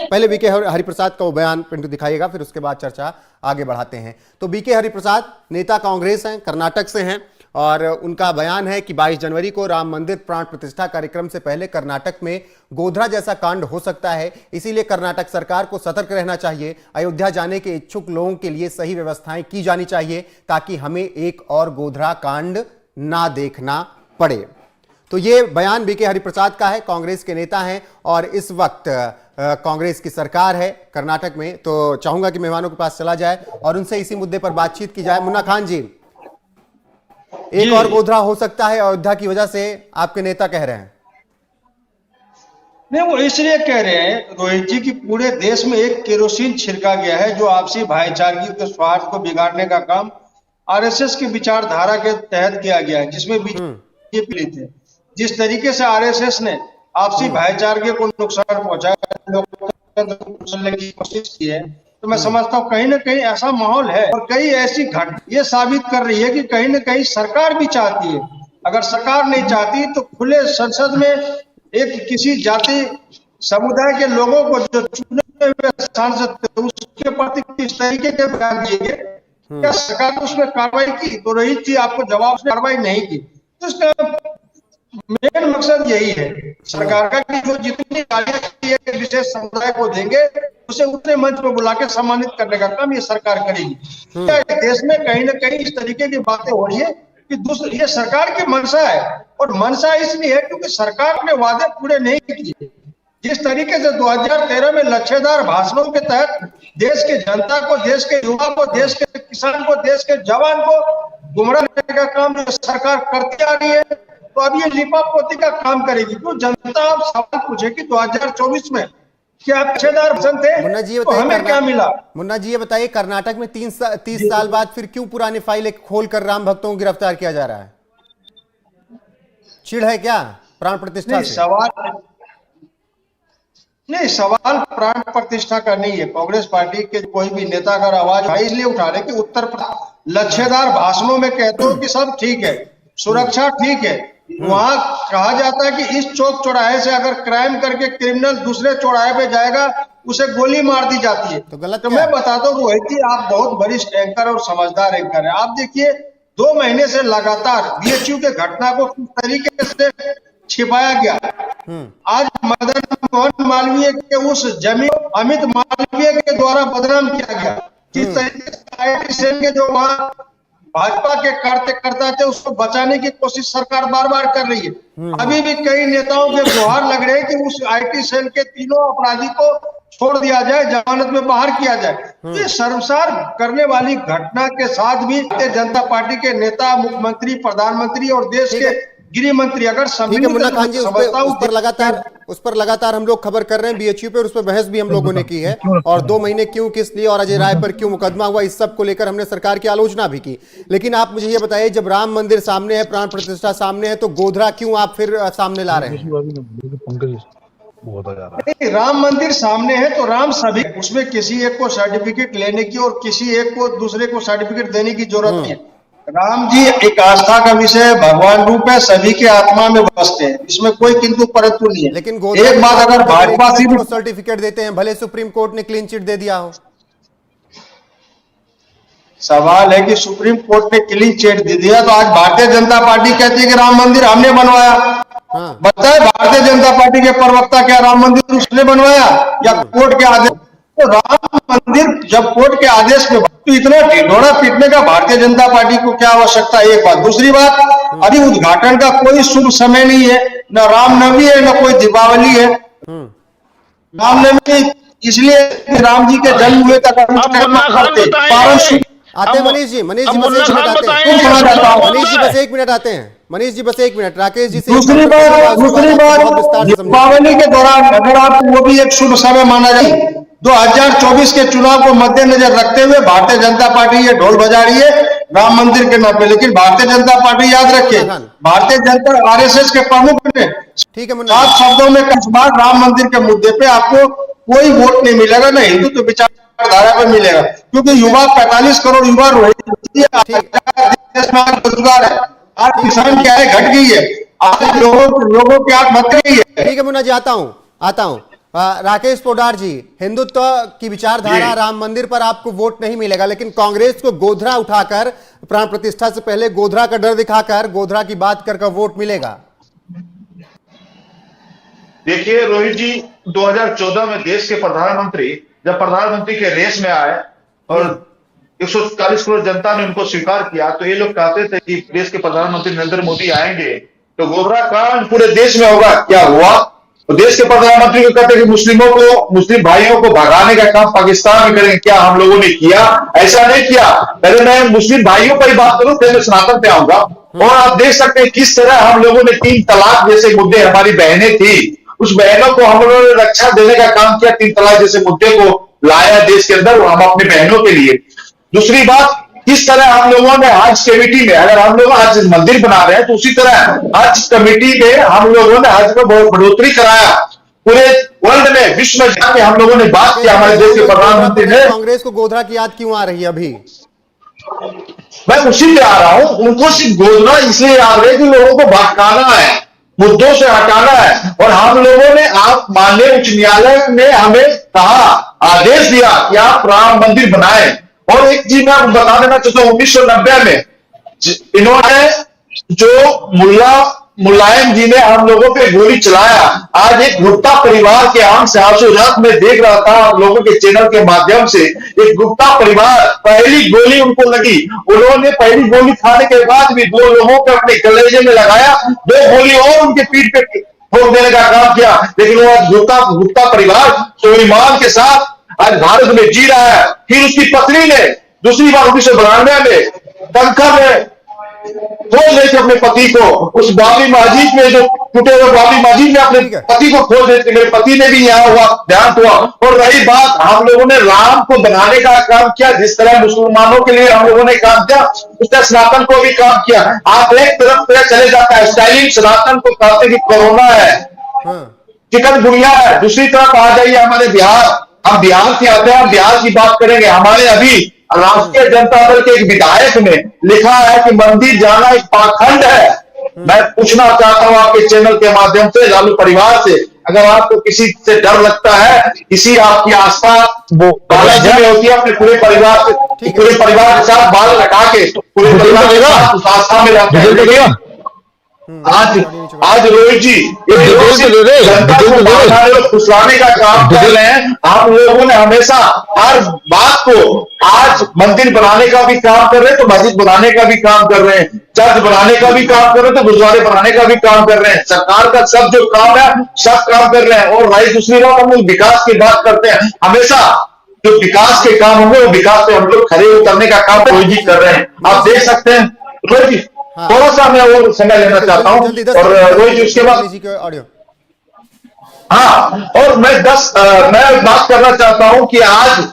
पहले बीके हरिप्रसाद का वो बयान पिंटू दिखाइएगा, फिर उसके बाद चर्चा आगे बढ़ाते हैं। तो बीके हरिप्रसाद नेता कांग्रेस हैं, कर्नाटक से हैं, और उनका बयान है कि 22 जनवरी को राम मंदिर प्राण प्रतिष्ठा कार्यक्रम से पहले कर्नाटक में गोधरा जैसा कांड हो सकता है, इसीलिए कर्नाटक सरकार को सतर्क रहना चाहिए। अयोध्या जाने के इच्छुक लोगों के लिए सही व्यवस्थाएं की जानी चाहिए ताकि हमें एक और गोधरा कांड ना देखना पड़े। तो ये बयान बीके हरिप्रसाद का है, कांग्रेस के नेता हैं और इस वक्त कांग्रेस की सरकार है कर्नाटक में। तो चाहूंगा कि मेहमानों के पास चला जाए और उनसे इसी मुद्दे पर बातचीत की जाए। मुन्ना खान जी, एक और गोधरा हो सकता है अयोध्या की वजह से, आपके नेता कह रहे हैं। नहीं, वो इसलिए कह रहे हैं रोहित जी कि पूरे देश में एक केरोसिन छिड़का गया है जो आपसी भाईचारगी के स्वार्थ को बिगाड़ने का काम आरएसएस की विचारधारा के तहत किया गया है, जिसमें बीजेपी थे। जिस तरीके से आरएसएस ने आपसी भाईचारगी को नुकसान पहुंचाया, लोकतंत्र को कुचलने की कोशिश की है, तो मैं समझता हूँ कहीं ना कहीं ऐसा माहौल है और कई ऐसी घटना ये साबित कर रही है कि कहीं ना कहीं सरकार भी चाहती है। अगर सरकार नहीं चाहती तो खुले संसद में एक किसी जाति समुदाय के लोगों को जो चुने हुए सांसद थे उसके प्रति किस तरीके के बयान दिए गए, क्या सरकार ने उसमें कार्रवाई की? तो रोहित जी आपको जवाब से कार्रवाई नहीं की। तो उसका मेन मकसद यही है सरकार का कि जो जितनी गालियां विशेष समुदाय को देंगे उसे उतने मंच पर बुला के सम्मानित करने का काम ये सरकार करेगी। देश में कहीं ना कहीं इस तरीके की बातें हो रही है कि दूसरी ये सरकार की मंशा है, और मंशा इसलिए है क्योंकि सरकार ने वादे पूरे नहीं किए। जिस तरीके से 2013 में लच्छेदार भाषणों के तहत देश के जनता को, देश के युवा को, देश के किसान को, देश के जवान को गुमराह करने का काम जो सरकार करती आ रही है, तो अब ये लिपापोती का काम करेगी। तो जनता अब सवाल पूछे कि 2024 में क्या लच्छेदार भाषण थे, मुन्ना जी तो हमें क्या मिला? मुन्ना जी ये बताइए, कर्नाटक में 30 साल बाद फिर क्यों पुरानी फाइल खोलकर राम भक्तों को गिरफ्तार किया जा रहा है? चिढ़ है क्या प्राण प्रतिष्ठा से? सवाल प्राण प्रतिष्ठा का नहीं है। कांग्रेस पार्टी के कोई भी नेता अगर आवाज इसलिए उठा रहे कि उत्तर प्रदेश लच्छेदार भाषणों में कहते हो कि सब ठीक है, सुरक्षा ठीक है, वहां कहा जाता है कि इस चौक चौराहे से अगर क्राइम करके क्रिमिनल दूसरे चौराहे पे जाएगा उसे गोली मार दी जाती है। तो गलत तो मैं बताता हूँ रोहित जी, आप बहुत वरिष्ठ एंकर और समझदार एंकर है। आप देखिए 2 महीने से लगातार बीएचयू के घटना को किस तरीके से छिपाया गया। आज मदन मोहन मालवीय के उस जमीन अमित मालवीय के द्वारा बदनाम किया गया। किस तरीके से आईटी सेल के जो वहां भाजपा के कार्यकर्ता थे उसको बचाने की कोशिश सरकार बार बार कर रही है। अभी भी कई नेताओं के गुहार लग रहे हैं कि उस आईटी सेल के तीनों अपराधी को छोड़ दिया जाए, जमानत में बाहर किया जाए। ये शर्मसार करने वाली घटना के साथ भी भारतीय जनता पार्टी के नेता, मुख्यमंत्री, प्रधानमंत्री और देश के गृह मंत्री अगर मुन्ना खान जी उस पर लगातार हम लोग खबर कर रहे हैं बीएचयू पे, और उस पर बहस भी हम लोगों ने की है, और 2 महीने क्यों, किस लिए, और अजय राय पर क्यों मुकदमा हुआ, इस सब को लेकर हमने सरकार की आलोचना भी की। लेकिन आप मुझे ये बताइए, जब राम मंदिर सामने है, प्राण प्रतिष्ठा सामने है, तो गोधरा क्यों आप फिर सामने ला रहे हैं? राम मंदिर सामने है तो राम सभी, उसमें किसी एक को सर्टिफिकेट लेने की और किसी एक को दूसरे को सर्टिफिकेट देने की जरूरत नहीं है। राम जी एक आस्था का विषय, भगवान रूप है, सभी के आत्मा में बसते हैं, इसमें कोई किंतु परंतु नहीं है। लेकिन एक बात अगर भाजपा को सर्टिफिकेट देते हैं, भले सुप्रीम कोर्ट ने क्लीन चिट दे दिया हो। सवाल है कि सुप्रीम कोर्ट ने क्लीन चिट दे दिया तो आज भारतीय जनता पार्टी कहती है कि राम मंदिर हमने बनवाया। बताए भारतीय जनता पार्टी के प्रवक्ता क्या राम मंदिर उसने बनवाया या कोर्ट के आदेश? तो राम मंदिर जब कोर्ट के आदेश में तो इतना ढिढोरा पीटने का भारतीय जनता पार्टी को क्या आवश्यकता है? एक बात। दूसरी बात, अभी उद्घाटन का कोई शुभ समय नहीं है, न रामनवमी है, न कोई दीपावली है। रामनवमी इसलिए राम जी के जन्म हुए तक आते मनीष जी बस 1 मिनट आते हैं। मनीष जी बस 1 मिनट, राकेश जी से। दूसरी बात दीपावली के दौरान अगर आप वो भी एक शुभ समय माना जाए, 2024 के चुनाव को मद्देनजर रखते हुए भारतीय जनता पार्टी ये ढोल बजा रही है राम मंदिर के नाम पे। लेकिन भारतीय जनता पार्टी याद रखे, भारतीय जनता आरएसएस के प्रमुख ने 7 शब्दों में कहा राम मंदिर के मुद्दे पे आपको कोई वोट नहीं मिलेगा, न हिंदू तो विचारधारा पे मिलेगा, क्योंकि युवा 45 करोड़ युवा रोजगार है। आज किसान क्या है, घट गई है, आज लोगों की आंख मत गई है। ठीक है मुन्ना जी, आता हूं राकेश पोडार जी, हिंदुत्व की विचारधारा, राम मंदिर पर आपको वोट नहीं मिलेगा, लेकिन कांग्रेस को गोधरा उठाकर, प्राण प्रतिष्ठा से पहले गोधरा का डर दिखाकर, गोधरा की बात कर वोट मिलेगा। देखिए रोहित जी, 2014 में देश के प्रधानमंत्री जब प्रधानमंत्री के रेस में आए और 140 करोड़ जनता ने उनको स्वीकार किया, तो ये लोग कहते थे कि देश के प्रधानमंत्री नरेंद्र मोदी आएंगे तो गोधरा कांड पूरे देश में होगा। क्या हुआ? तो देश के प्रधानमंत्री को कहते कि मुस्लिम भाइयों को भगाने का काम पाकिस्तान में करेंगे। क्या हम लोगों ने किया? ऐसा नहीं किया। पहले मैं मुस्लिम भाइयों पर ही बात करूं, फिर मैं सनातन पे आऊंगा। और आप देख सकते हैं किस तरह हम लोगों ने 3 तलाक जैसे मुद्दे, हमारी बहनें थी, उस बहनों को हम लोगों ने रक्षा देने का काम किया। 3 तलाक जैसे मुद्दे को लाया देश के अंदर, हम अपने बहनों के लिए। दूसरी बात, किस तरह हम लोगों ने हज कमेटी में, अगर हम लोग हज मंदिर बना रहे हैं तो उसी तरह हज कमेटी में हम लोगों ने हज में बहुत बढ़ोतरी कराया। पूरे वर्ल्ड में, विश्व में जाके हम लोगों ने बात किया। हमारे देश के प्रधानमंत्री ने, कांग्रेस को गोधरा की याद क्यों आ रही है अभी? मैं उसी पे आ रहा हूं। उनको सिर्फ गोधरा इसलिए याद रहे कि लोगों को भटकाना है, मुद्दों से हटाना है। और हम लोगों ने, आप माननीय उच्च न्यायालय ने हमें कहा, आदेश दिया कि आप राम मंदिर बनाए। और एक चीज मैं आपको बता देना चाहता हूं, 1990 में इन्होंने जो मुलायम जी ने हम लोगों पे गोली चलाया। आज एक गुप्ता परिवार के आम से आंसू रात में देख रहा था आप लोगों के चैनल के माध्यम से, एक गुप्ता परिवार, पहली गोली उनको लगी, उन्होंने पहली गोली खाने के बाद भी 2 लोगों को अपने कलेजे में लगाया, 2 गोली और उनके पीठ पे ठोक देने का काम किया। लेकिन वो आज गुप्ता परिवार स्वाभिमान के साथ आज भारत में जी रहा है। फिर उसकी पत्नी ने दूसरी बार 1992 में तनखा में खोज रहे थे अपने पति को, उस बाबरी मस्जिद में, जो टूटे हुए बाबरी मस्जिद में अपने पति को खोज रहे थे। मेरे पति ने भी यहाँ हुआ, देहांत हुआ। और रही बात, हम लोगों ने राम को बनाने का काम किया, जिस तरह मुसलमानों के लिए हम लोगों ने काम किया, उस तरह सनातन को भी काम किया। आप एक तरफ चले जाता है, स्टाइलिंग सनातन को कहते कि कोरोना है, चिकनगुनिया है। दूसरी तरफ आ जाइए हमारे बिहार, हम बिहार से आते हैं, हम बिहार की बात करेंगे। हमारे अभी राष्ट्रीय जनता दल के एक विधायक ने लिखा है कि मंदिर जाना एक पाखंड है। मैं पूछना चाहता हूं आपके चैनल के माध्यम से, लालू परिवार से, अगर आपको किसी से डर लगता है, किसी आपकी आस्था बालाजी में होती है, अपने पूरे परिवार के साथ बाल लगा के पूरे परिवार के साथ उस आस्था में रहते हैं। आज रोहित जी जनता को बांधने और फुसलाने का काम कर रहे हैं। आप लोगों ने हमेशा हर बात को, आज मंदिर बनाने का भी काम कर रहे हैं तो मस्जिद बनाने का भी काम कर रहे हैं, चर्च बनाने का भी काम कर रहे हैं तो गुरुद्वारे बनाने का भी काम कर रहे हैं। सरकार का सब जो काम है सब काम कर रहे हैं। और भाई दूसरी बात, हम लोग विकास की बात करते हैं, हमेशा जो विकास के काम होंगे वो विकास पे हम लोग खड़े उतरने का काम रोहित जी कर रहे हैं। आप देख सकते हैं रोहित जी, थोड़ा सा मैं और समय लेना चाहता हूं। और रोहित जी उसके बाद ऑडियो, हाँ, और मैं बात करना चाहता हूं कि आज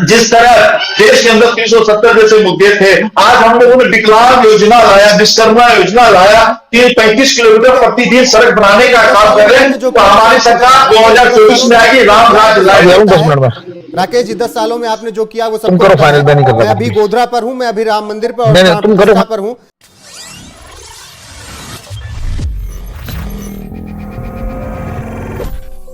जिस तरह देश के अंदर 370 जैसे मुद्दे थे, आज हम लोगों ने विकलांग योजना लाया, विश्वकर्मा योजना लाया, 35 किलोमीटर प्रतिदिन सड़क बनाने का काम कर रहे हैं। तो हमारी सरकार 2024 में आएगी, राम राज्य लाएगी। 10 मिनट में राकेश जी, 10 सालों में आपने जो किया वो सब तुम करो फाइनल। मैं नहीं कर रहा, मैं अभी गोधरा पर हूं, मैं अभी राम मंदिर पर और पर हूं।